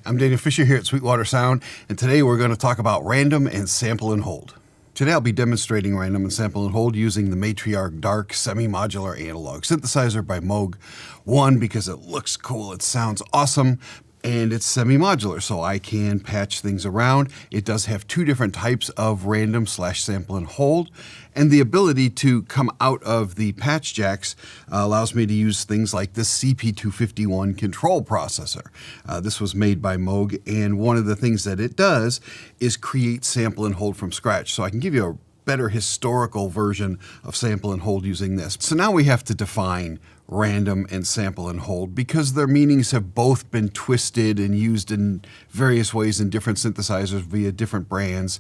I'm Daniel Fisher here at Sweetwater Sound, and today we're going to talk about random and sample and hold. Today I'll be demonstrating random and sample and hold using the Matriarch Dark Semi-Modular Analog Synthesizer by Moog. One, because it looks cool, it sounds awesome, and it's semi-modular, so I can patch things around. It does have two different types of random / sample and hold, and the ability to come out of the patch jacks allows me to use things like this CP251 control processor. This was made by Moog, and one of the things that it does is create sample and hold from scratch. So I can give you a better historical version of sample and hold using this. So now we have to define random and sample and hold because their meanings have both been twisted and used in various ways in different synthesizers via different brands.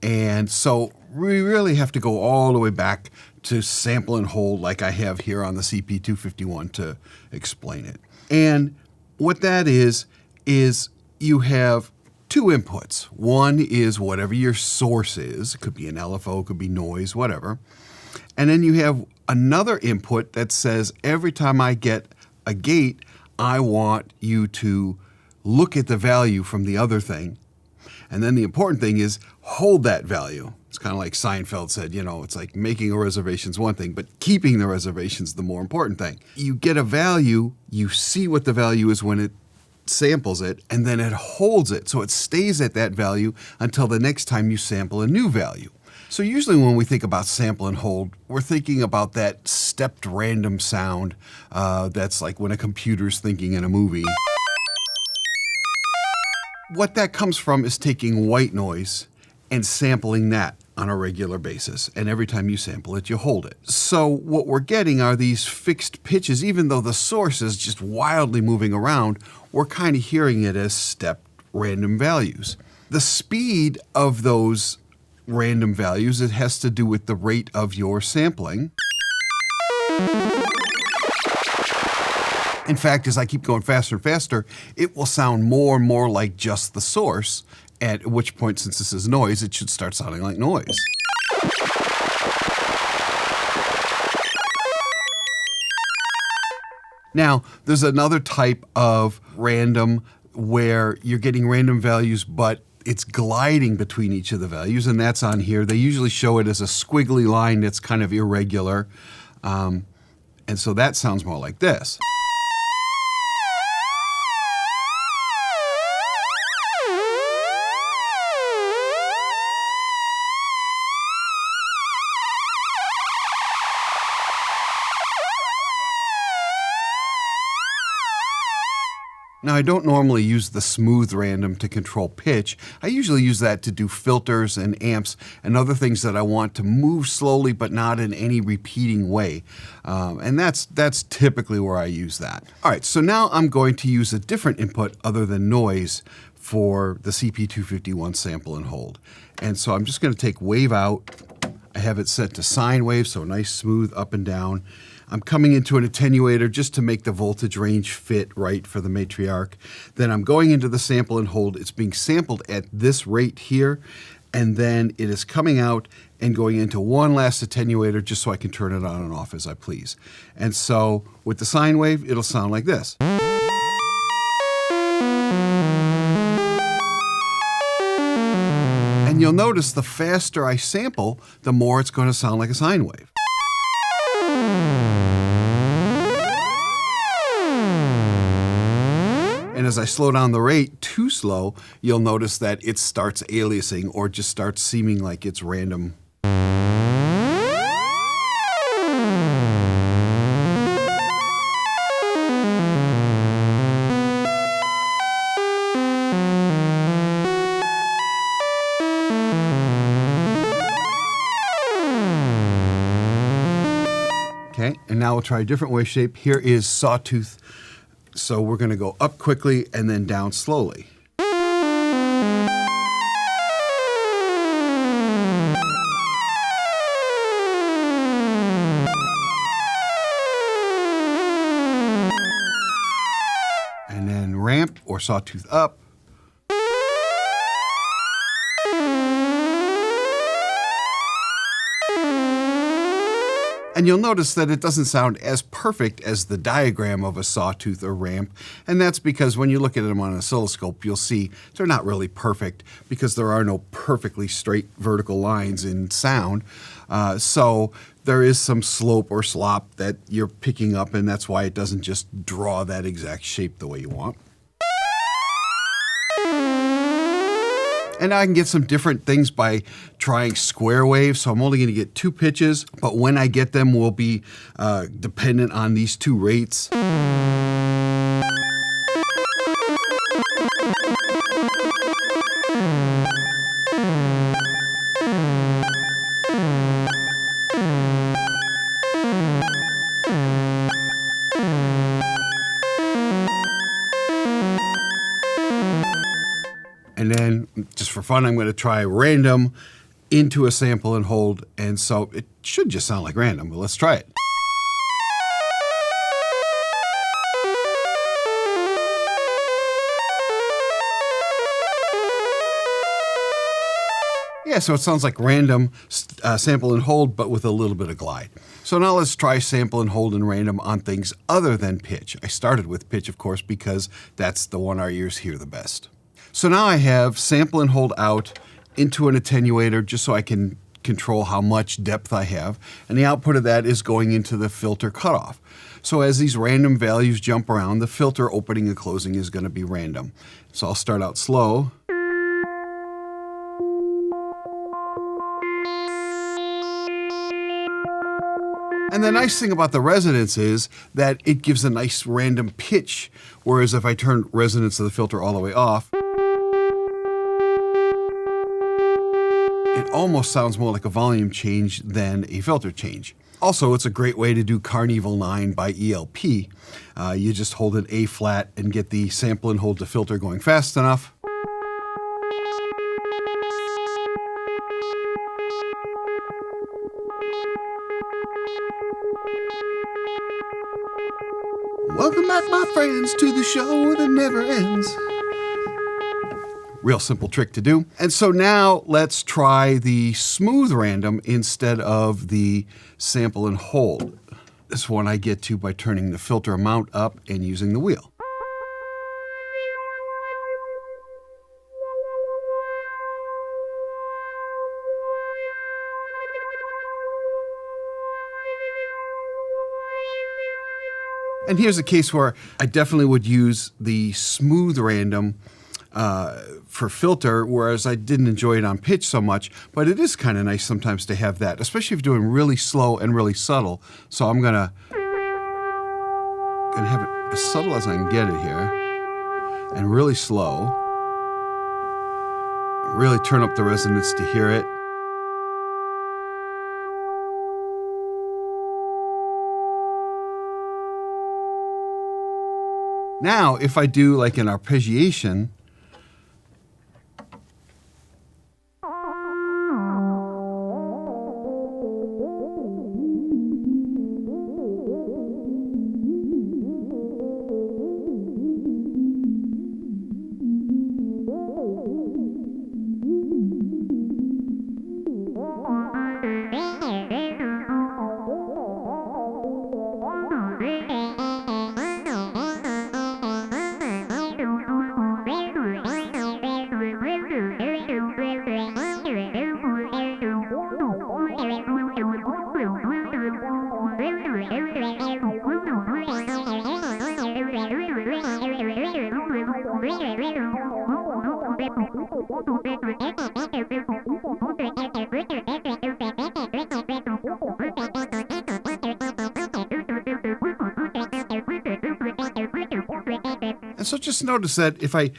And so we really have to go all the way back to sample and hold like I have here on the CP251 to explain it. And what that is you have two inputs. One is whatever your source is. It could be an LFO, it could be noise, whatever. And then you have another input that says every time I get a gate, I want you to look at the value from the other thing. And then the important thing is hold that value. It's kind of like Seinfeld said, it's like making a reservation's one thing, but keeping the reservation's the more important thing. You get a value, you see what the value is when it samples it, and then it holds it. So it stays at that value until the next time you sample a new value. So usually when we think about sample and hold, we're thinking about that stepped random sound that's like when a computer's thinking in a movie. What that comes from is taking white noise and sampling that on a regular basis. And every time you sample it, you hold it. So what we're getting are these fixed pitches. Even though the source is just wildly moving around, we're kind of hearing it as stepped random values. The speed of those random values, it has to do with the rate of your sampling. In fact, as I keep going faster and faster, it will sound more and more like just the source, at which point, since this is noise, it should start sounding like noise. Now, there's another type of random where you're getting random values, but it's gliding between each of the values, and that's on here. They usually show it as a squiggly line that's kind of irregular. And so that sounds more like this. Now, I don't normally use the smooth random to control pitch. I usually use that to do filters and amps and other things that I want to move slowly but not in any repeating way. And that's typically where I use that. All right, so now I'm going to use a different input other than noise for the CP251 sample and hold. And so I'm just going to take wave out. I have it set to sine wave, so nice smooth up and down. I'm coming into an attenuator just to make the voltage range fit right for the Matriarch. Then I'm going into the sample and hold. It's being sampled at this rate here, and then it is coming out and going into one last attenuator just so I can turn it on and off as I please. And so with the sine wave, it'll sound like this. And you'll notice the faster I sample, the more it's going to sound like a sine wave. And as I slow down the rate too slow, you'll notice that it starts aliasing or just starts seeming like it's random. Okay, and now we'll try a different wave shape. Here is sawtooth. So we're going to go up quickly and then down slowly. And then ramp or sawtooth up. And you'll notice that it doesn't sound as perfect as the diagram of a sawtooth or ramp, and that's because when you look at them on an oscilloscope, you'll see they're not really perfect because there are no perfectly straight vertical lines in sound. So there is some slope or slop that you're picking up, and that's why it doesn't just draw that exact shape the way you want. And I can get some different things by trying square waves, so I'm only going to get 2 pitches, but when I get them will be dependent on these 2 rates. And then, just for fun, I'm going to try random into a sample and hold, and so it should just sound like random, but let's try it. Yeah, so it sounds like random sample and hold, but with a little bit of glide. So now let's try sample and hold and random on things other than pitch. I started with pitch, of course, because that's the one our ears hear the best. So now I have sample and hold out into an attenuator just so I can control how much depth I have. And the output of that is going into the filter cutoff. So as these random values jump around, the filter opening and closing is going to be random. So I'll start out slow. And the nice thing about the resonance is that it gives a nice random pitch, whereas if I turn resonance of the filter all the way off, it almost sounds more like a volume change than a filter change. Also, it's a great way to do Carnival 9 by ELP. You just hold an A flat and get the sample and hold the filter going fast enough. Welcome back, my friends, to the show that never ends. Real simple trick to do. And so now let's try the smooth random instead of the sample and hold. This one I get to by turning the filter amount up and using the wheel. And here's a case where I definitely would use the smooth random for filter, whereas I didn't enjoy it on pitch so much, but it is kind of nice sometimes to have that, especially if you're doing really slow and really subtle. So I'm gonna have it as subtle as I can get it here, and really slow. Really turn up the resonance to hear it. Now, if I do like an arpeggiation, and so just notice that if I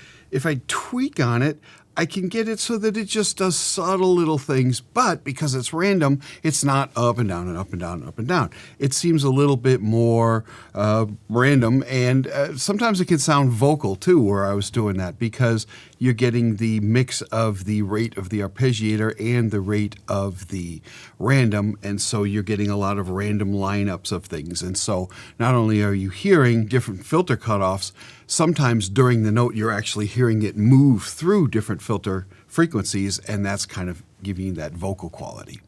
tweak on it, I can get it so that it just does subtle little things, but because it's random, it's not up and down and up and down and up and down. It seems a little bit more random, and sometimes it can sound vocal too, where I was doing that, because you're getting the mix of the rate of the arpeggiator and the rate of the random, and so you're getting a lot of random lineups of things. And so not only are you hearing different filter cutoffs, sometimes during the note you're actually hearing it move through different filter frequencies, and that's kind of giving you that vocal quality.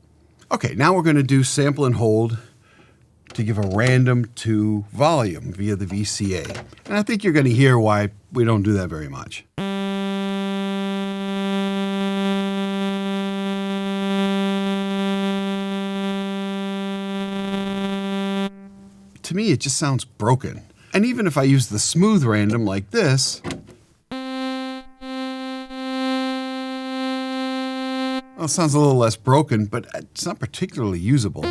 Okay, now we're going to do sample and hold to give a random to volume via the VCA. And I think you're going to hear why we don't do that very much. To me, it just sounds broken. And even if I use the smooth random like this, well, it sounds a little less broken, but it's not particularly usable.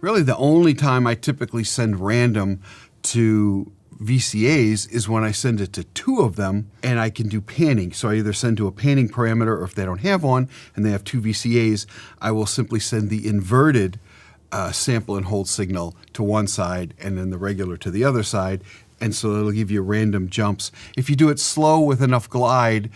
Really, the only time I typically send random to VCAs is when I send it to two of them and I can do panning. So I either send to a panning parameter, or if they don't have one and they have two VCAs, I will simply send the inverted sample and hold signal to one side and then the regular to the other side. And so it'll give you random jumps. If you do it slow with enough glide,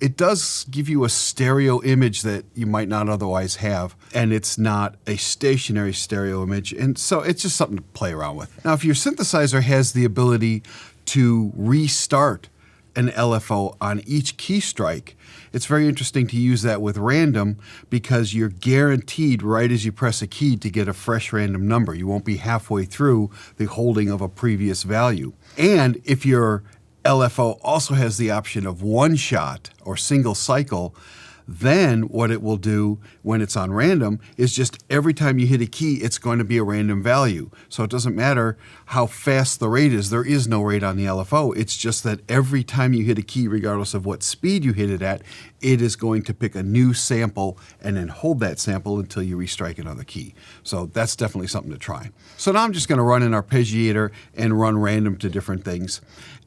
it does give you a stereo image that you might not otherwise have. And it's not a stationary stereo image. And so it's just something to play around with. Now, if your synthesizer has the ability to restart an LFO on each key strike, it's very interesting to use that with random, because you're guaranteed right as you press a key to get a fresh random number. You won't be halfway through the holding of a previous value. And if your LFO also has the option of one shot or single cycle, then what it will do when it's on random is just every time you hit a key, it's going to be a random value. So it doesn't matter how fast the rate is. There is no rate on the LFO. It's just that every time you hit a key, regardless of what speed you hit it at, it is going to pick a new sample and then hold that sample until you restrike another key. So that's definitely something to try. So now I'm just going to run an arpeggiator and run random to different things.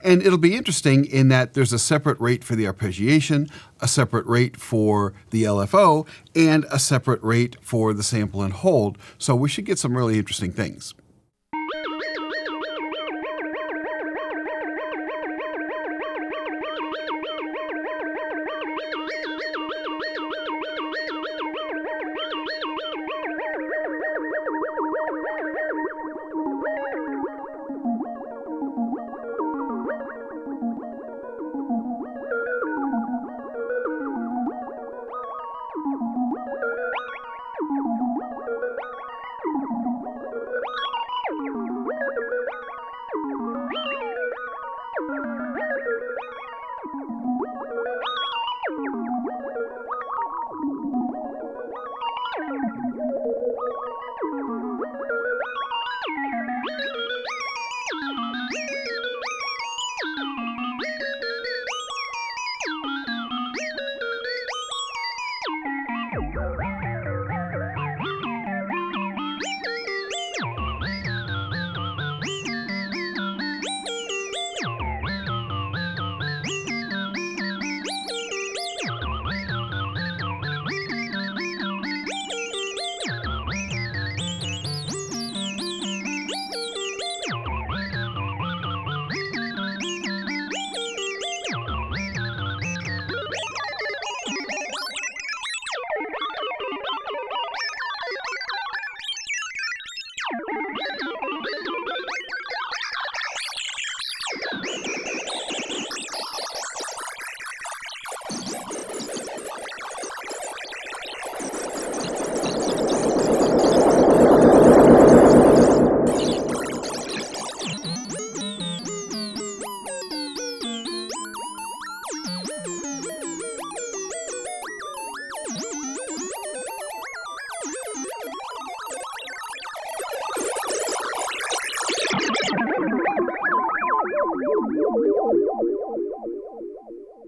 And it'll be interesting in that there's a separate rate for the arpeggiation, a separate rate for the LFO, and a separate rate for the sample and hold. So we should get some really interesting things.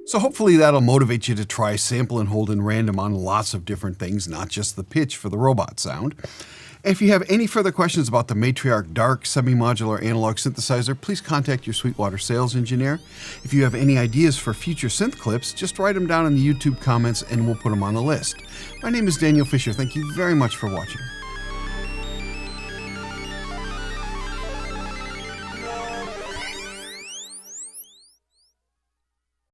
So hopefully that'll motivate you to try sample and hold and random on lots of different things, not just the pitch for the robot sound. And if you have any further questions about the Matriarch Dark semi-modular analog synthesizer, please contact your Sweetwater sales engineer. If you have any ideas for future synth clips, just write them down in the YouTube comments and we'll put them on the list. My name is Daniel Fisher. Thank you very much for watching.